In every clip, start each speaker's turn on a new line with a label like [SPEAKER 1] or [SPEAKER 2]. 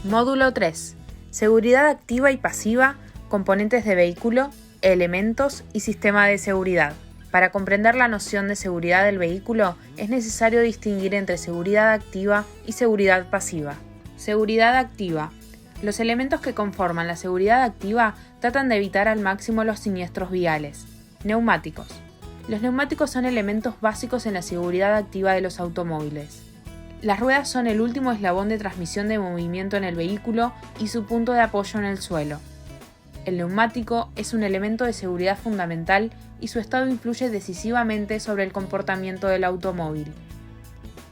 [SPEAKER 1] Módulo 3. Seguridad activa y pasiva, componentes de vehículo, elementos y sistema de seguridad. Para comprender la noción de seguridad del vehículo, es necesario distinguir entre seguridad activa y seguridad pasiva. Seguridad activa. Los elementos que conforman la seguridad activa tratan de evitar al máximo los siniestros viales. Neumáticos. Los neumáticos son elementos básicos en la seguridad activa de los automóviles. Las ruedas son el último eslabón de transmisión de movimiento en el vehículo y su punto de apoyo en el suelo. El neumático es un elemento de seguridad fundamental y su estado influye decisivamente sobre el comportamiento del automóvil.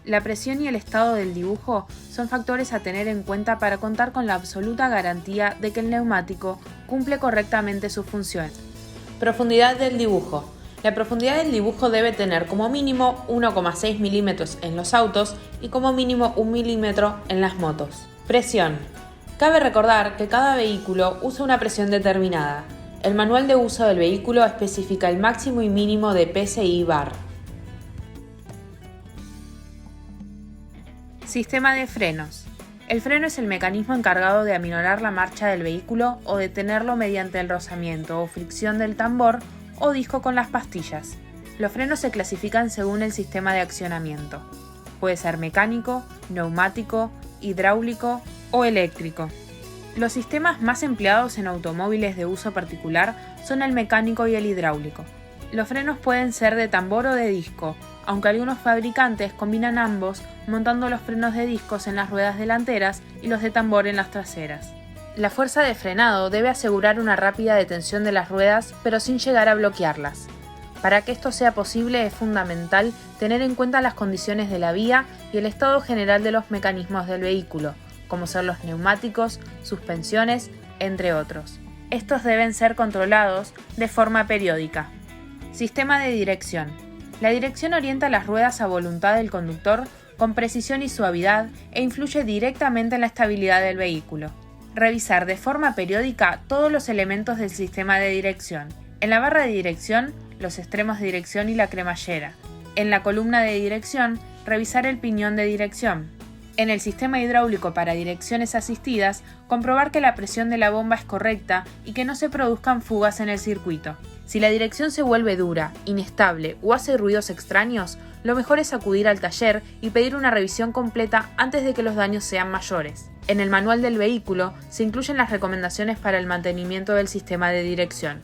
[SPEAKER 1] La presión y el estado del dibujo son factores a tener en cuenta para contar con la absoluta garantía de que el neumático cumple correctamente sus funciones. Profundidad del dibujo. La profundidad del dibujo debe tener como mínimo 1,6 milímetros en los autos y como mínimo 1 milímetro en las motos. Presión. Cabe recordar que cada vehículo usa una presión determinada. El manual de uso del vehículo especifica el máximo y mínimo de PSI bar. Sistema de frenos. El freno es el mecanismo encargado de aminorar la marcha del vehículo o detenerlo mediante el rozamiento o fricción del tambor o disco con las pastillas. Los frenos se clasifican según el sistema de accionamiento. Puede ser mecánico, neumático, hidráulico o eléctrico. Los sistemas más empleados en automóviles de uso particular son el mecánico y el hidráulico. Los frenos pueden ser de tambor o de disco, aunque algunos fabricantes combinan ambos montando los frenos de discos en las ruedas delanteras y los de tambor en las traseras. La fuerza de frenado debe asegurar una rápida detención de las ruedas, pero sin llegar a bloquearlas. Para que esto sea posible es fundamental tener en cuenta las condiciones de la vía y el estado general de los mecanismos del vehículo, como ser los neumáticos, suspensiones, entre otros. Estos deben ser controlados de forma periódica. Sistema de dirección. La dirección orienta las ruedas a voluntad del conductor con precisión y suavidad e influye directamente en la estabilidad del vehículo. Revisar de forma periódica todos los elementos del sistema de dirección. En la barra de dirección, los extremos de dirección y la cremallera. En la columna de dirección, revisar el piñón de dirección. En el sistema hidráulico para direcciones asistidas, comprobar que la presión de la bomba es correcta y que no se produzcan fugas en el circuito. Si la dirección se vuelve dura, inestable o hace ruidos extraños, lo mejor es acudir al taller y pedir una revisión completa antes de que los daños sean mayores. En el manual del vehículo se incluyen las recomendaciones para el mantenimiento del sistema de dirección.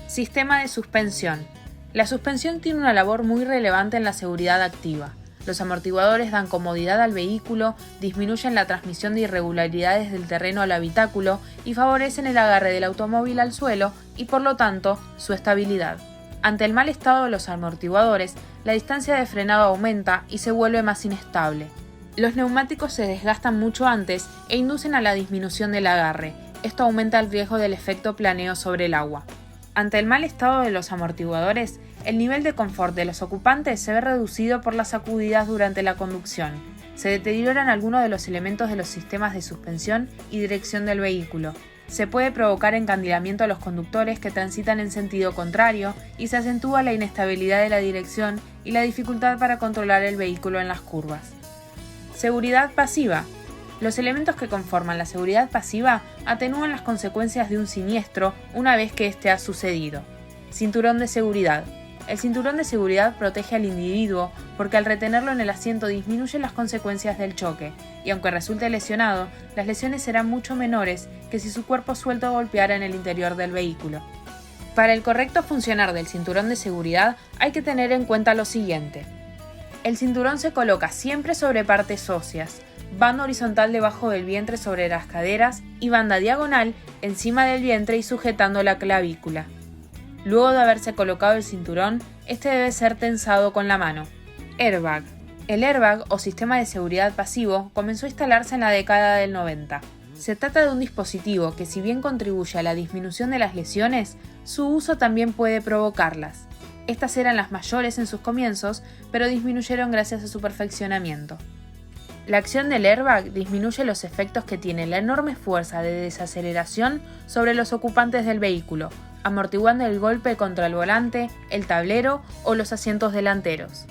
[SPEAKER 1] Sistema de suspensión. La suspensión tiene una labor muy relevante en la seguridad activa. Los amortiguadores dan comodidad al vehículo, disminuyen la transmisión de irregularidades del terreno al habitáculo y favorecen el agarre del automóvil al suelo y por lo tanto su estabilidad. Ante el mal estado de los amortiguadores, la distancia de frenado aumenta y se vuelve más inestable. Los neumáticos se desgastan mucho antes e inducen a la disminución del agarre. Esto aumenta el riesgo del efecto planeo sobre el agua. Ante el mal estado de los amortiguadores, el nivel de confort de los ocupantes se ve reducido por las sacudidas durante la conducción. Se deterioran algunos de los elementos de los sistemas de suspensión y dirección del vehículo. Se puede provocar encandilamiento a los conductores que transitan en sentido contrario y se acentúa la inestabilidad de la dirección y la dificultad para controlar el vehículo en las curvas. Seguridad pasiva. Los elementos que conforman la seguridad pasiva atenúan las consecuencias de un siniestro una vez que éste ha sucedido. Cinturón de seguridad. El cinturón de seguridad protege al individuo porque al retenerlo en el asiento disminuye las consecuencias del choque, y aunque resulte lesionado, las lesiones serán mucho menores que si su cuerpo suelto golpeara en el interior del vehículo. Para el correcto funcionar del cinturón de seguridad hay que tener en cuenta lo siguiente. El cinturón se coloca siempre sobre partes óseas, banda horizontal debajo del vientre sobre las caderas y banda diagonal encima del vientre y sujetando la clavícula. Luego de haberse colocado el cinturón, este debe ser tensado con la mano. Airbag. El airbag o sistema de seguridad pasivo comenzó a instalarse en la década del 90. Se trata de un dispositivo que, si bien contribuye a la disminución de las lesiones, su uso también puede provocarlas. Estas eran las mayores en sus comienzos, pero disminuyeron gracias a su perfeccionamiento. La acción del airbag disminuye los efectos que tiene la enorme fuerza de desaceleración sobre los ocupantes del vehículo, amortiguando el golpe contra el volante, el tablero o los asientos delanteros.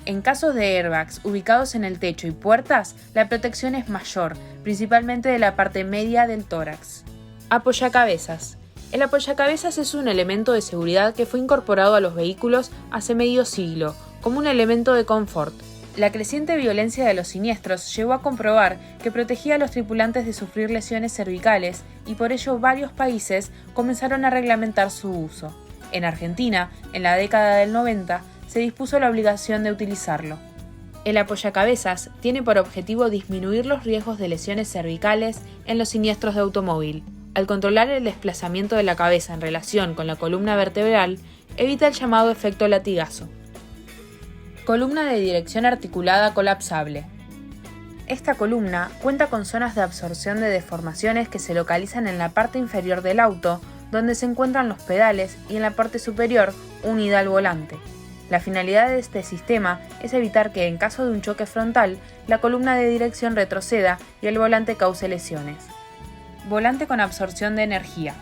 [SPEAKER 1] En casos de airbags ubicados en el techo y puertas, la protección es mayor, principalmente de la parte media del tórax. Apoyacabezas. El apoyacabezas es un elemento de seguridad que fue incorporado a los vehículos hace medio siglo, como un elemento de confort. La creciente violencia de los siniestros llevó a comprobar que protegía a los tripulantes de sufrir lesiones cervicales y por ello varios países comenzaron a reglamentar su uso. En Argentina, en la década del 90, se dispuso la obligación de utilizarlo. El apoyacabezas tiene por objetivo disminuir los riesgos de lesiones cervicales en los siniestros de automóvil. Al controlar el desplazamiento de la cabeza en relación con la columna vertebral, evita el llamado efecto latigazo. Columna de dirección articulada colapsable. Esta columna cuenta con zonas de absorción de deformaciones que se localizan en la parte inferior del auto, donde se encuentran los pedales, y en la parte superior, unida al volante. La finalidad de este sistema es evitar que, en caso de un choque frontal, la columna de dirección retroceda y el volante cause lesiones. Volante con absorción de energía.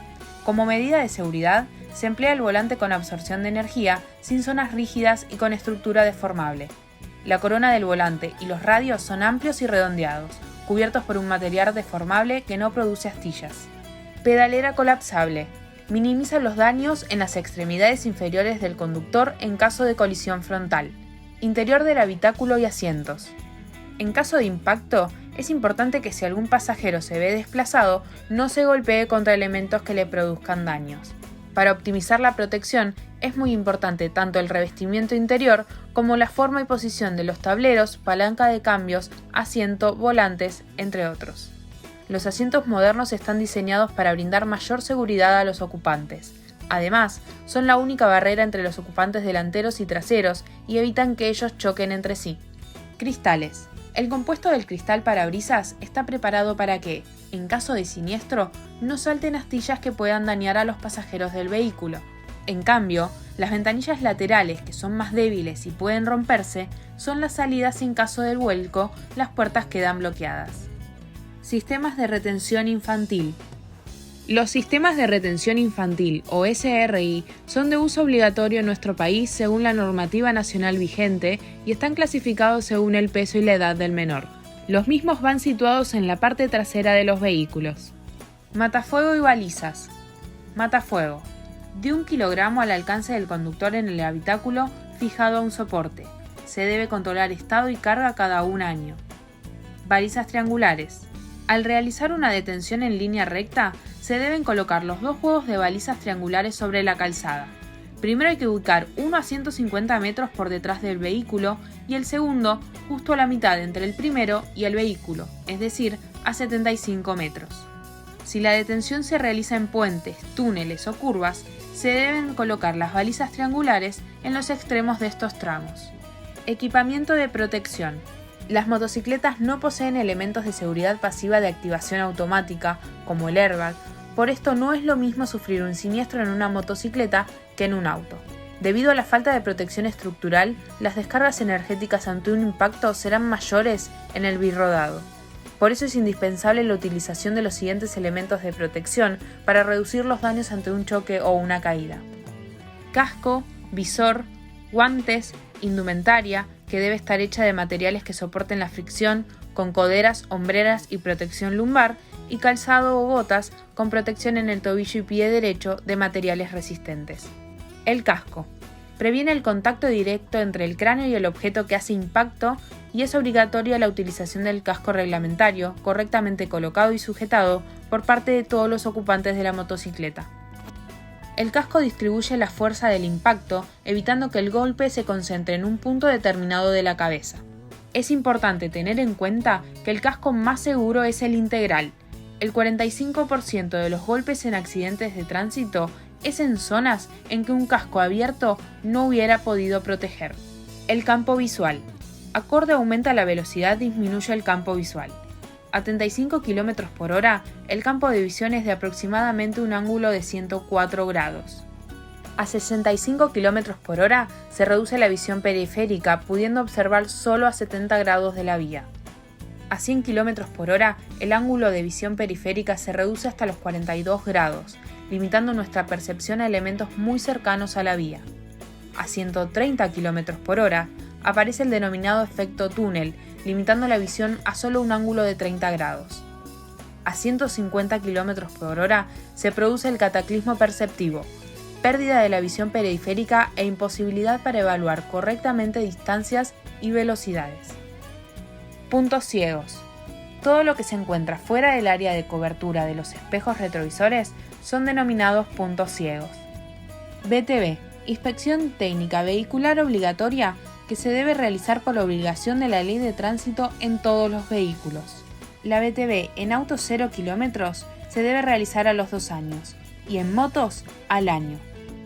[SPEAKER 1] Como medida de seguridad, se emplea el volante con absorción de energía sin zonas rígidas y con estructura deformable. La corona del volante y los radios son amplios y redondeados, cubiertos por un material deformable que no produce astillas. Pedalera colapsable. Minimiza los daños en las extremidades inferiores del conductor en caso de colisión frontal. Interior del habitáculo y asientos. En caso de impacto, es importante que si algún pasajero se ve desplazado, no se golpee contra elementos que le produzcan daños. Para optimizar la protección, es muy importante tanto el revestimiento interior como la forma y posición de los tableros, palanca de cambios, asiento, volantes, entre otros. Los asientos modernos están diseñados para brindar mayor seguridad a los ocupantes. Además, son la única barrera entre los ocupantes delanteros y traseros y evitan que ellos choquen entre sí. Cristales. El compuesto del cristal parabrisas está preparado para que, en caso de siniestro, no salten astillas que puedan dañar a los pasajeros del vehículo. En cambio, las ventanillas laterales, que son más débiles y pueden romperse, son las salidas si en caso del vuelco las puertas quedan bloqueadas. Sistemas de retención infantil. Los sistemas de retención infantil, o SRI, son de uso obligatorio en nuestro país según la normativa nacional vigente y están clasificados según el peso y la edad del menor. Los mismos van situados en la parte trasera de los vehículos. Matafuego y balizas. Matafuego. De 1 kilogramo al alcance del conductor en el habitáculo fijado a un soporte. Se debe controlar estado y carga cada 1 año. Balizas triangulares. Al realizar una detención en línea recta, se deben colocar los 2 juegos de balizas triangulares sobre la calzada. Primero hay que ubicar uno a 150 metros por detrás del vehículo y el segundo justo a la mitad entre el primero y el vehículo, es decir, a 75 metros. Si la detención se realiza en puentes, túneles o curvas, se deben colocar las balizas triangulares en los extremos de estos tramos. Equipamiento de protección. Las motocicletas no poseen elementos de seguridad pasiva de activación automática, como el airbag, por esto no es lo mismo sufrir un siniestro en una motocicleta que en un auto. Debido a la falta de protección estructural, las descargas energéticas ante un impacto serán mayores en el birrodado. Por eso es indispensable la utilización de los siguientes elementos de protección para reducir los daños ante un choque o una caída. Casco, visor, guantes, indumentaria, que debe estar hecha de materiales que soporten la fricción, con coderas, hombreras y protección lumbar, y calzado o botas con protección en el tobillo y pie derecho de materiales resistentes. El casco. Previene el contacto directo entre el cráneo y el objeto que hace impacto y es obligatoria la utilización del casco reglamentario, correctamente colocado y sujetado por parte de todos los ocupantes de la motocicleta. El casco distribuye la fuerza del impacto, evitando que el golpe se concentre en un punto determinado de la cabeza. Es importante tener en cuenta que el casco más seguro es el integral. El 45% de los golpes en accidentes de tránsito es en zonas en que un casco abierto no hubiera podido proteger. El campo visual. Acorde aumenta la velocidad, disminuye el campo visual. A 35 km por hora, el campo de visión es de aproximadamente un ángulo de 104 grados. A 65 km por hora se reduce la visión periférica, pudiendo observar solo a 70 grados de la vía. A 100 km por hora, el ángulo de visión periférica se reduce hasta los 42 grados, limitando nuestra percepción a elementos muy cercanos a la vía. A 130 km por hora, aparece el denominado efecto túnel, limitando la visión a solo un ángulo de 30 grados. A 150 km por hora se produce el cataclismo perceptivo, pérdida de la visión periférica e imposibilidad para evaluar correctamente distancias y velocidades. Puntos ciegos. Todo lo que se encuentra fuera del área de cobertura de los espejos retrovisores son denominados puntos ciegos. BTV. Inspección técnica vehicular obligatoria que se debe realizar por obligación de la Ley de Tránsito en todos los vehículos. La BTV en autos 0 kilómetros se debe realizar a los 2 años y en motos al año.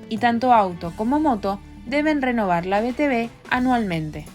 [SPEAKER 1] Y tanto auto como moto deben renovar la BTV anualmente.